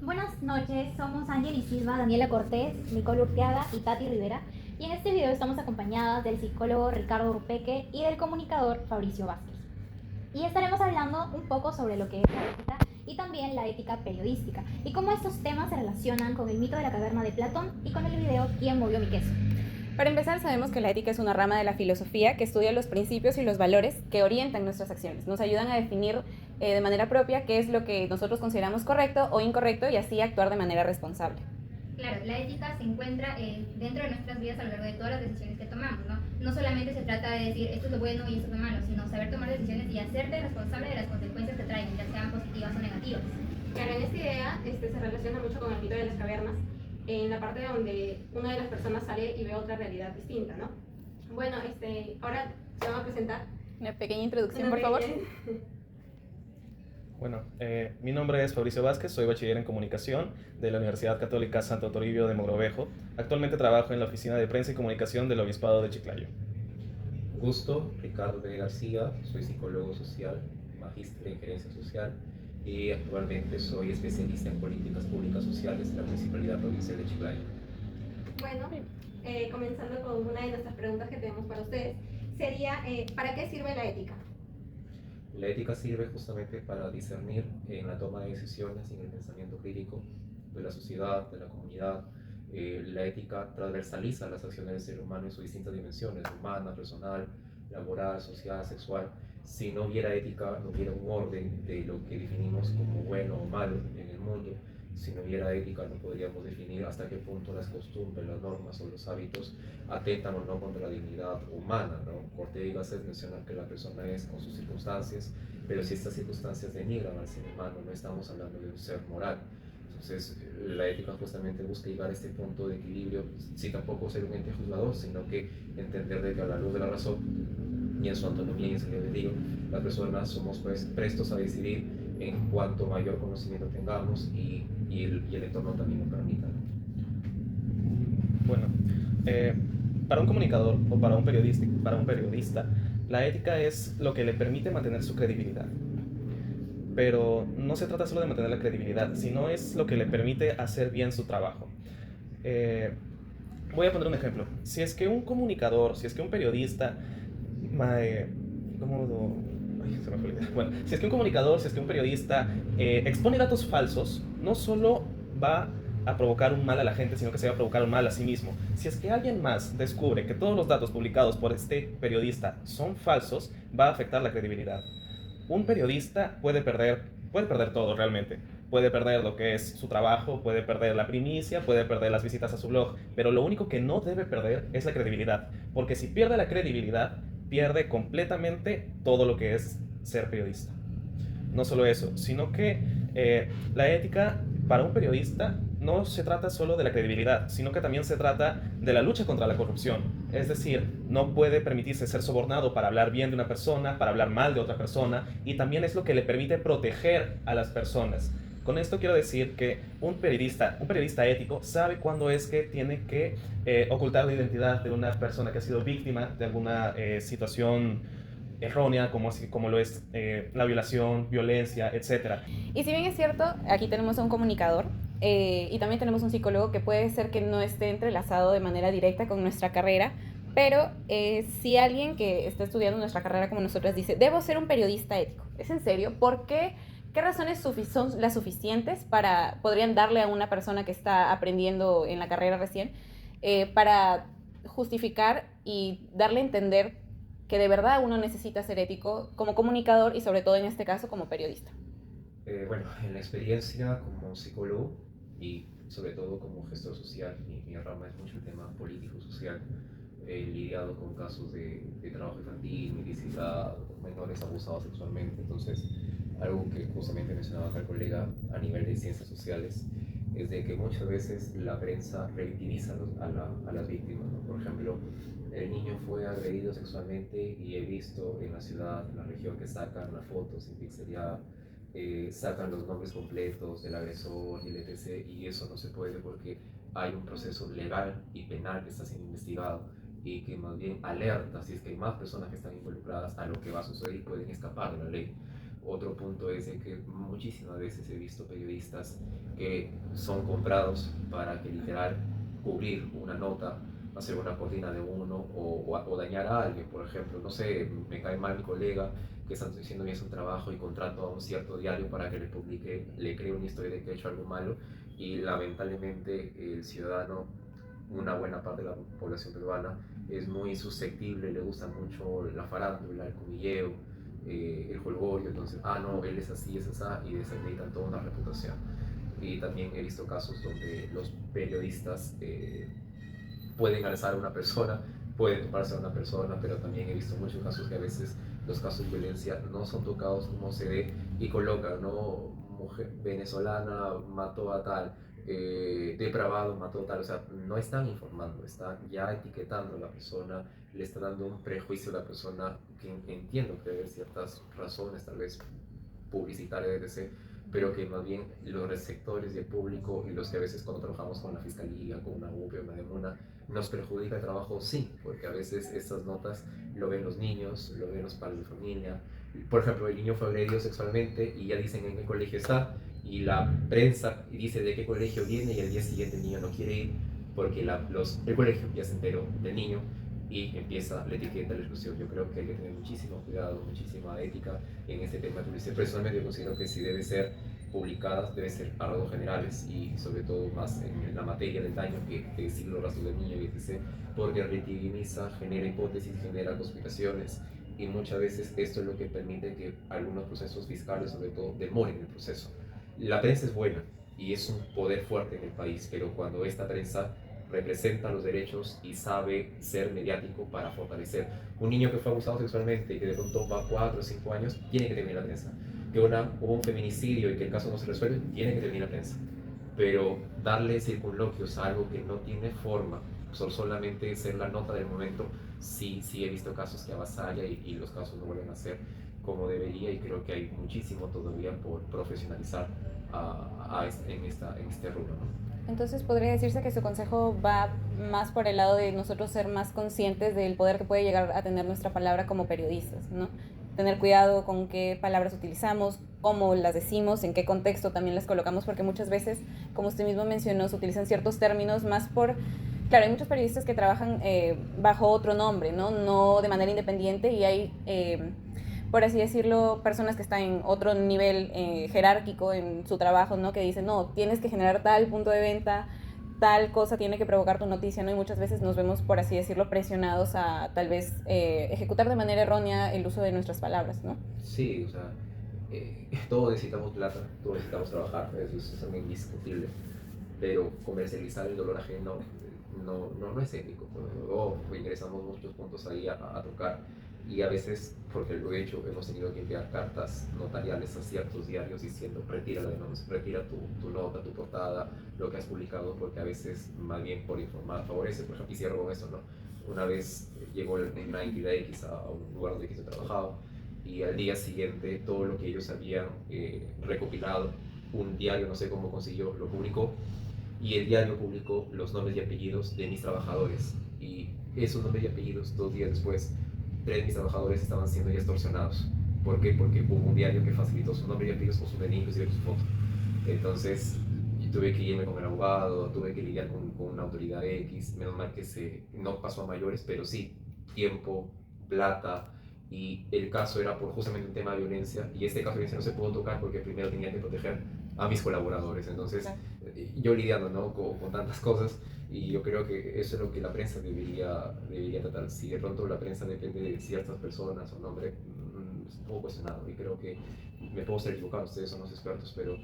Buenas noches, somos Ángel y Silva, Daniela Cortés, Nicole Urteaga y Tati Rivera. Y en este video estamos acompañadas del psicólogo Ricardo Rupeque y del comunicador Fabricio Vázquez. Y estaremos hablando un poco sobre lo que es la ética y también la ética periodística y cómo estos temas se relacionan con el mito de la caverna de Platón y con el video ¿Quién movió mi queso? Para empezar, sabemos que la ética es una rama de la filosofía que estudia los principios y los valores que orientan nuestras acciones. Nos ayudan a definir de manera propia qué es lo que nosotros consideramos correcto o incorrecto y así actuar de manera responsable. Claro, la ética se encuentra dentro de nuestras vidas a lo largo de todas las decisiones que tomamos, ¿no? No solamente se trata de decir esto es lo bueno y esto es lo malo, sino saber tomar decisiones y hacerte responsable de las consecuencias que traigan, ya sean positivas o negativas. Claro, en esta idea se relaciona mucho con el mito de las cavernas, en la parte donde una de las personas sale y ve otra realidad distinta, ¿no? Bueno, ahora se van a presentar. Una pequeña introducción, por favor. Bueno, mi nombre es Fabricio Vázquez, soy bachiller en comunicación de la Universidad Católica Santo Toribio de Mogrovejo. Actualmente trabajo en la oficina de prensa y comunicación del Obispado de Chiclayo. Gusto, Ricardo P. García, soy psicólogo social, magíster en gerencia social y actualmente soy especialista en políticas públicas sociales de la Municipalidad Provincial de Chiclayo. Bueno, comenzando con una de nuestras preguntas que tenemos para ustedes, sería, ¿para qué sirve la ética? La ética sirve justamente para discernir en la toma de decisiones y en el pensamiento crítico de la sociedad, de la comunidad. La ética transversaliza las acciones del ser humano en sus distintas dimensiones, humana, personal, laboral, social, sexual. Si no hubiera ética, no hubiera un orden de lo que definimos como bueno o malo en el mundo. Si no hubiera ética, no podríamos definir hasta qué punto las costumbres, las normas o los hábitos atentan o no contra la dignidad humana, ¿no? Ortega y Gasset mencionan que la persona es con sus circunstancias, pero si estas circunstancias denigran al ser humano, no estamos hablando de un ser moral. Entonces, la ética justamente busca llegar a este punto de equilibrio, sin tampoco ser un ente juzgador, sino que entender de que a la luz de la razón y en su autonomía y en su albedrío, las personas somos pues prestos a decidir en cuanto mayor conocimiento tengamos y el entorno también lo permita. Bueno, para un comunicador o para un periodista, la ética es lo que le permite mantener su credibilidad. Pero no se trata solo de mantener la credibilidad, sino es lo que le permite hacer bien su trabajo. Voy a poner un ejemplo. Si es que un comunicador, si es que un periodista, Bueno, si es que un comunicador, si es que un periodista expone datos falsos, no solo va a provocar un mal a la gente, sino que se va a provocar un mal a sí mismo. Si es que alguien más descubre que todos los datos publicados por este periodista son falsos, va a afectar la credibilidad. Un periodista puede perder todo realmente. Puede perder lo que es su trabajo, puede perder la primicia, puede perder las visitas a su blog, pero lo único que no debe perder es la credibilidad, porque si pierde la credibilidad, pierde completamente todo lo que es ser periodista. No solo eso, sino que la ética para un periodista no se trata solo de la credibilidad, sino que también se trata de la lucha contra la corrupción. Es decir, no puede permitirse ser sobornado para hablar bien de una persona, para hablar mal de otra persona, y también es lo que le permite proteger a las personas. Con esto quiero decir que un periodista ético sabe cuándo es que tiene que ocultar la identidad de una persona que ha sido víctima de alguna situación errónea, como lo es la violación, violencia, etc. Y si bien es cierto, aquí tenemos a un comunicador y también tenemos un psicólogo que puede ser que no esté entrelazado de manera directa con nuestra carrera, pero si alguien que está estudiando nuestra carrera como nosotras dice, debo ser un periodista ético, ¿es en serio? ¿Por qué? ¿Qué razones son las suficientes podrían darle a una persona que está aprendiendo en la carrera recién para justificar y darle a entender que de verdad uno necesita ser ético como comunicador y sobre todo en este caso como periodista? Bueno, en la experiencia como psicólogo y sobre todo como gestor social, mi rama es mucho el tema político-social. He lidiado con casos de trabajo infantil, mendicidad, menores abusados sexualmente. Entonces, algo que justamente mencionaba acá el colega a nivel de ciencias sociales es de que muchas veces la prensa revictimiza a las víctimas, ¿no? Por ejemplo, el niño fue agredido sexualmente y he visto en la ciudad, en la región, que sacan las fotos sin pixelado, sacan los nombres completos del agresor y el etc. Y eso no se puede porque hay un proceso legal y penal que está siendo investigado y que más bien alerta si es que hay más personas que están involucradas a lo que va a suceder y pueden escapar de la ley. Otro punto es de que muchísimas veces he visto periodistas que son comprados para que literal cubrir una nota, hacer una cortina de uno o dañar a alguien. Por ejemplo, no sé, me cae mal mi colega que está haciendo bien su trabajo y contrato a un cierto diario para que le publique, le cree una historia de que ha hecho algo malo, y lamentablemente el ciudadano, una buena parte de la población peruana, es muy susceptible, le gusta mucho la farándula, el comilleo, el jolgorio. Entonces, no, él es así, y desacreditan toda una reputación. Y también he visto casos donde los periodistas pueden alzar a una persona, pueden toparse a una persona, pero también he visto muchos casos que a veces los casos de violencia no son tocados como se ve y colocan, ¿no? Mujer venezolana mató a tal, depravado mató a tal. O sea, no están informando, están ya etiquetando a la persona, le está dando un prejuicio a la persona, que entiendo que debe ciertas razones, tal vez publicitarias, etc., pero que más bien los receptores y el público, y los que a veces cuando trabajamos con la fiscalía, con una UPE o una DEMUNA, nos perjudica el trabajo, sí, porque a veces estas notas lo ven los niños, lo ven los padres de familia. Por ejemplo, el niño fue agredido sexualmente y ya dicen en qué colegio está, y la prensa dice de qué colegio viene, y al día siguiente el niño no quiere ir porque el colegio ya se enteró del niño y empieza la etiqueta, la exclusión. Yo creo que hay que tener muchísimo cuidado, muchísima ética en este tema de publicidad. Personalmente yo considero que si debe ser publicadas, debe ser a rasgos generales, y sobre todo más en la materia del daño que decir los rasgos del niño y etc., porque revictimiza, genera hipótesis, genera conspiraciones, y muchas veces esto es lo que permite que algunos procesos fiscales, sobre todo, demoren el proceso. La prensa es buena y es un poder fuerte en el país, pero cuando esta prensa representa los derechos y sabe ser mediático para fortalecer. Un niño que fue abusado sexualmente y que de pronto va 4 o 5 años, tiene que terminar la prensa. Que hubo un feminicidio y que el caso no se resuelve, tiene que terminar la prensa. Pero darle circunloquios a algo que no tiene forma, solamente ser la nota del momento, sí he visto casos que avasalla, y los casos no vuelven a ser como debería, y creo que hay muchísimo todavía por profesionalizar en este rubro, ¿no? Entonces podría decirse que su consejo va más por el lado de nosotros ser más conscientes del poder que puede llegar a tener nuestra palabra como periodistas, ¿no? Tener cuidado con qué palabras utilizamos, cómo las decimos, en qué contexto también las colocamos, porque muchas veces, como usted mismo mencionó, se utilizan ciertos términos más por... Claro, hay muchos periodistas que trabajan bajo otro nombre, no de manera independiente, y hay... por así decirlo, personas que están en otro nivel jerárquico en su trabajo, ¿no? Que dicen, no, tienes que generar tal punto de venta, tal cosa tiene que provocar tu noticia, ¿no? Y muchas veces nos vemos, por así decirlo, presionados a tal vez ejecutar de manera errónea el uso de nuestras palabras, ¿no? Sí, o sea, todos necesitamos plata, todos necesitamos trabajar, eso es algo indiscutible, pero comercializar el dolor ajeno no es ético. Ingresamos muchos puntos ahí a tocar, y a veces, porque lo he hecho, hemos tenido que enviar cartas notariales a ciertos diarios diciendo retira la denuncia, retira tu nota, tu portada, lo que has publicado, porque a veces, más bien por informar, favorece. Por ejemplo, y cierro con eso, ¿no? Una vez llegó una entidad X a un lugar donde X he trabajado, y al día siguiente todo lo que ellos habían recopilado, un diario, no sé cómo consiguió, lo publicó, y el diario publicó los nombres y apellidos de mis trabajadores, y esos nombres y apellidos 2 días después, 3 de mis trabajadores estaban siendo ya extorsionados. ¿Por qué? Porque hubo un diario que facilitó su nombre y apellidos con su DNI, inclusive con su foto. Entonces tuve que irme con el abogado, tuve que lidiar con una autoridad X. Menos mal que no pasó a mayores, pero sí tiempo, plata, y el caso era por justamente un tema de violencia, y este caso de violencia no se pudo tocar porque primero tenía que proteger a mis colaboradores. Entonces yo lidiando, ¿no? con tantas cosas, y yo creo que eso es lo que la prensa debería tratar. Si de pronto la prensa depende de ciertas personas o nombre, es un poco cuestionado, y creo que me puedo estar equivocado, ustedes son los expertos, pero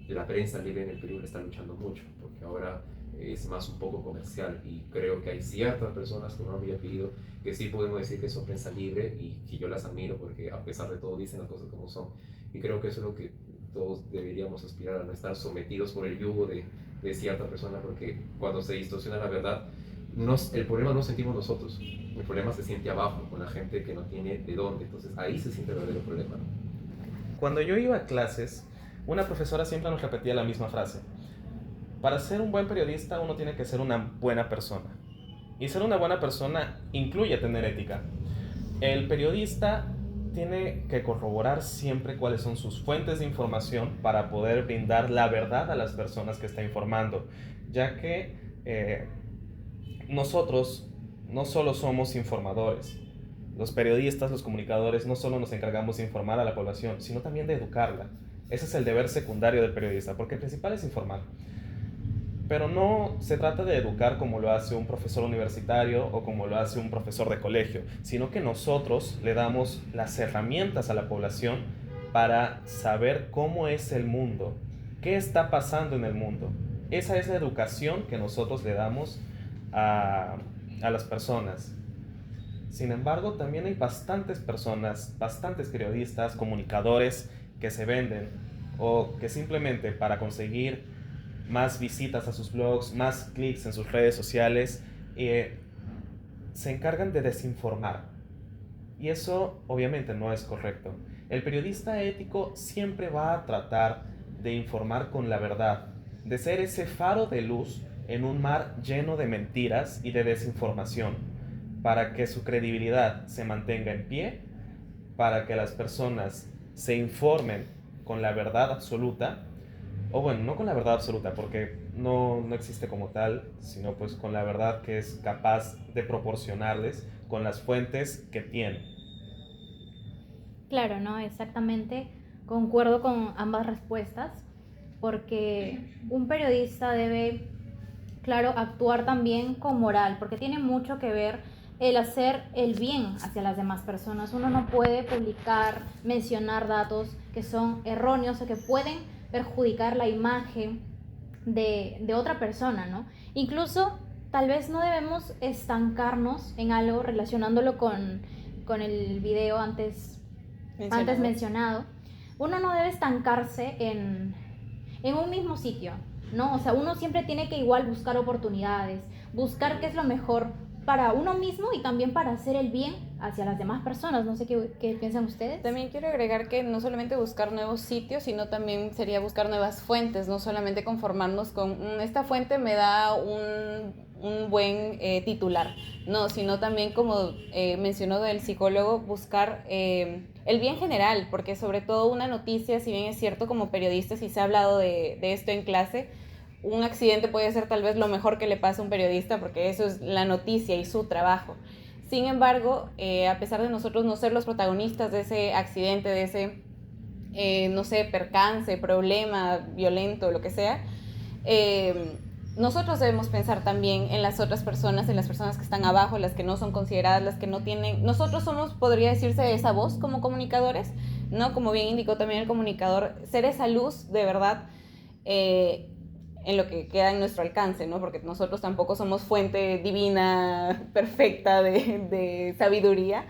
la prensa libre en el Perú le está luchando mucho, porque ahora es más un poco comercial, y creo que hay ciertas personas, como no me había pedido, que sí podemos decir que son prensa libre, y que yo las admiro porque a pesar de todo dicen las cosas como son, y creo que eso es lo que todos deberíamos aspirar, a no estar sometidos por el yugo de cierta persona, porque cuando se distorsiona la verdad, el problema no sentimos nosotros, el problema se siente abajo, con la gente que no tiene de dónde. Entonces ahí se siente el verdadero problema, ¿no? Cuando yo iba a clases, una profesora siempre nos repetía la misma frase: para ser un buen periodista uno tiene que ser una buena persona, y ser una buena persona incluye tener ética. El periodista tiene que corroborar siempre cuáles son sus fuentes de información para poder brindar la verdad a las personas que está informando, ya que nosotros no solo somos informadores, los periodistas, los comunicadores, no solo nos encargamos de informar a la población, sino también de educarla. Ese es el deber secundario del periodista, porque el principal es informar. Pero no se trata de educar como lo hace un profesor universitario o como lo hace un profesor de colegio, sino que nosotros le damos las herramientas a la población para saber cómo es el mundo, qué está pasando en el mundo. Esa es la educación que nosotros le damos a las personas. Sin embargo, también hay bastantes personas, bastantes periodistas, comunicadores que se venden o que simplemente para conseguir más visitas a sus blogs, más clics en sus redes sociales, se encargan de desinformar. Y eso obviamente no es correcto. El periodista ético siempre va a tratar de informar con la verdad, de ser ese faro de luz en un mar lleno de mentiras y de desinformación, para que su credibilidad se mantenga en pie, para que las personas se informen con la verdad absoluta, o bueno, no con la verdad absoluta, porque no existe como tal, sino pues con la verdad que es capaz de proporcionarles con las fuentes que tienen. Claro, ¿no? Exactamente. Concuerdo con ambas respuestas, porque un periodista debe, claro, actuar también con moral, porque tiene mucho que ver el hacer el bien hacia las demás personas. Uno no puede publicar, mencionar datos que son erróneos o que pueden perjudicar la imagen de otra persona, ¿no? Incluso tal vez no debemos estancarnos en algo relacionándolo con el video antes mencionado. Uno no debe estancarse en un mismo sitio, ¿no? O sea, uno siempre tiene que igual buscar oportunidades, buscar qué es lo mejor para uno mismo y también para hacer el bien hacia las demás personas. No sé qué piensan ustedes. También quiero agregar que no solamente buscar nuevos sitios, sino también sería buscar nuevas fuentes, no solamente conformarnos con esta fuente me da un buen titular, no, sino también como mencionó el psicólogo, buscar el bien general, porque sobre todo una noticia, si bien es cierto como periodista, si se ha hablado de esto en clase, un accidente puede ser tal vez lo mejor que le pasa a un periodista porque eso es la noticia y su trabajo. Sin embargo, a pesar de nosotros no ser los protagonistas de ese accidente, de ese, no sé, percance, problema violento, lo que sea, nosotros debemos pensar también en las otras personas, en las personas que están abajo, las que no son consideradas, las que no tienen... Nosotros somos, podría decirse, esa voz como comunicadores, ¿no? Como bien indicó también el comunicador, ser esa luz de verdad en lo que queda en nuestro alcance, ¿no? Porque nosotros tampoco somos fuente divina, perfecta de sabiduría,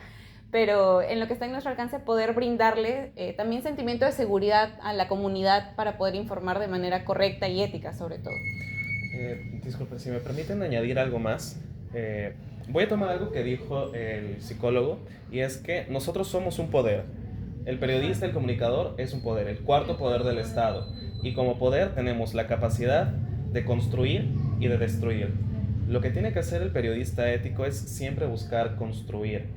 pero en lo que está en nuestro alcance poder brindarle también sentimiento de seguridad a la comunidad para poder informar de manera correcta y ética, sobre todo. Disculpen, si me permiten añadir algo más. Voy a tomar algo que dijo el psicólogo, y es que nosotros somos un poder. El periodista, el comunicador, es un poder, el cuarto poder del Estado. Y como poder tenemos la capacidad de construir y de destruir. Lo que tiene que hacer el periodista ético es siempre buscar construir.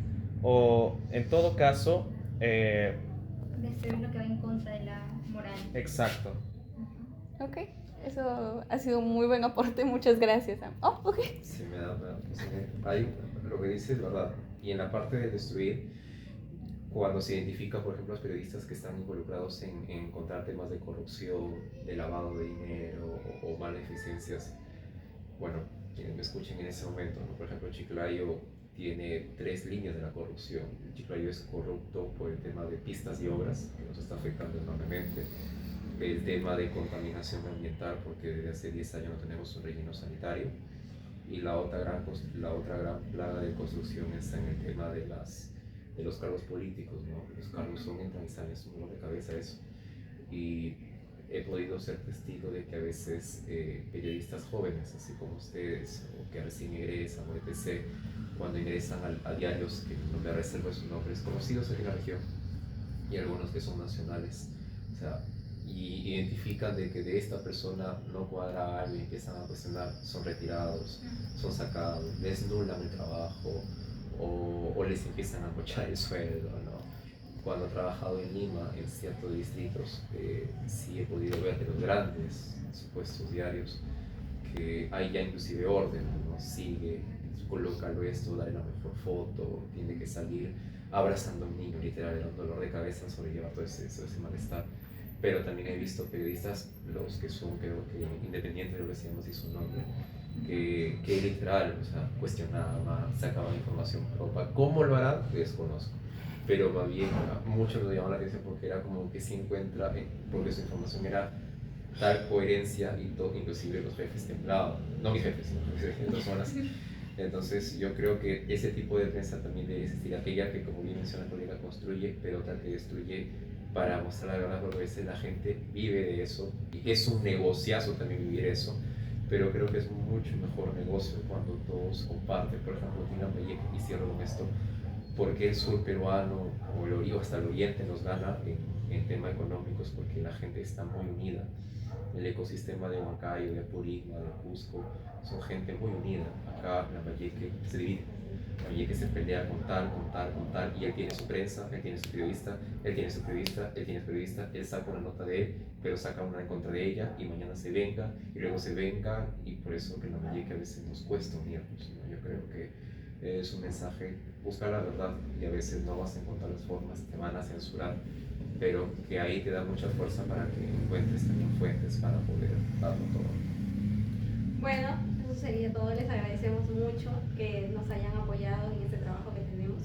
O, en todo caso... destruir lo que va en contra de la moral. Exacto. Ok, eso ha sido un muy buen aporte, muchas gracias. Oh, ok. Sí, me da, ahí lo que dices es verdad. Y en la parte de destruir, cuando se identifica, por ejemplo, los periodistas que están involucrados en encontrar temas de corrupción, de lavado de dinero o maleficencias, bueno, quienes me escuchen en ese momento, ¿no? Por ejemplo, Chiclayo tiene 3 líneas de la corrupción. Chiclayo es corrupto por el tema de pistas y obras, que nos está afectando enormemente. El tema de contaminación ambiental, porque desde hace 10 años no tenemos un relleno sanitario. Y la otra gran plaga de construcción está en el tema de los cargos políticos, ¿no? Los cargos entran y salen, es un dolor de cabeza eso. Y he podido ser testigo de que a veces periodistas jóvenes, así como ustedes, o que recién egresan o etc., cuando ingresan a diarios, que no me reservo sus nombres, conocidos en la región, y algunos que son nacionales, o sea, y identifican de que de esta persona no cuadra algo y empiezan a cuestionar, son retirados, son sacados, les nulan el trabajo, o les empiezan a mochar el sueldo, ¿no? cuando he trabajado en Lima, en ciertos distritos, sí he podido ver de los grandes supuestos diarios que hay ya inclusive orden, ¿no? Sigue, colócalo esto, dale la mejor foto, tiene que salir abrazando a un niño, literal, era un dolor de cabeza sobrellevar todo ese malestar. Pero también he visto periodistas, los que son, creo que independientes, lo decíamos y su nombre, que literal, o sea, cuestionaba, sacaba información propia. ¿Cómo lo hará? Desconozco. Pero va bien, mucho me llamó la atención porque era como que se encuentra, porque su información era tal coherencia y todo, inclusive los jefes temblaban, no mis jefes, sino mis personas. Entonces yo creo que ese tipo de prensa también debe existir, aquella que como bien menciona el colega construye, pero otra que destruye para mostrar la verdad, porque a veces la gente vive de eso y es un negociazo también vivir eso, pero creo que es mucho mejor negocio cuando todos comparten. Por ejemplo, Tina Payet, y cierro con esto, porque el sur peruano o el oriente, hasta el oriente nos gana en temas económicos, porque la gente está muy unida. El ecosistema de Huancayo, de Apurímac, de Cusco, son gente muy unida. Acá Lambayeque se divide. Lambayeque se pelea con tal, y él tiene su prensa, él tiene su periodista, él tiene su periodista, él tiene su periodista, él saca una nota de él, pero saca una en contra de ella, y mañana se venga, y luego se venga, y por eso que Lambayeque a veces nos cuesta unirnos, ¿no? Yo creo que es un mensaje, buscar la verdad, y a veces no vas a encontrar las formas, te van a censurar, pero que ahí te da mucha fuerza para que encuentres también fuentes para poder darlo todo. Bueno, eso sería todo. Les agradecemos mucho que nos hayan apoyado en este trabajo que tenemos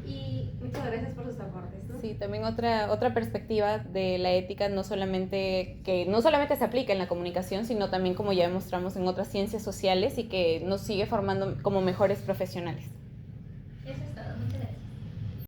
y muchas gracias por sus aportes, ¿no? Sí, también otra perspectiva de la ética, no solamente se aplica en la comunicación, sino también, como ya demostramos, en otras ciencias sociales y que nos sigue formando como mejores profesionales.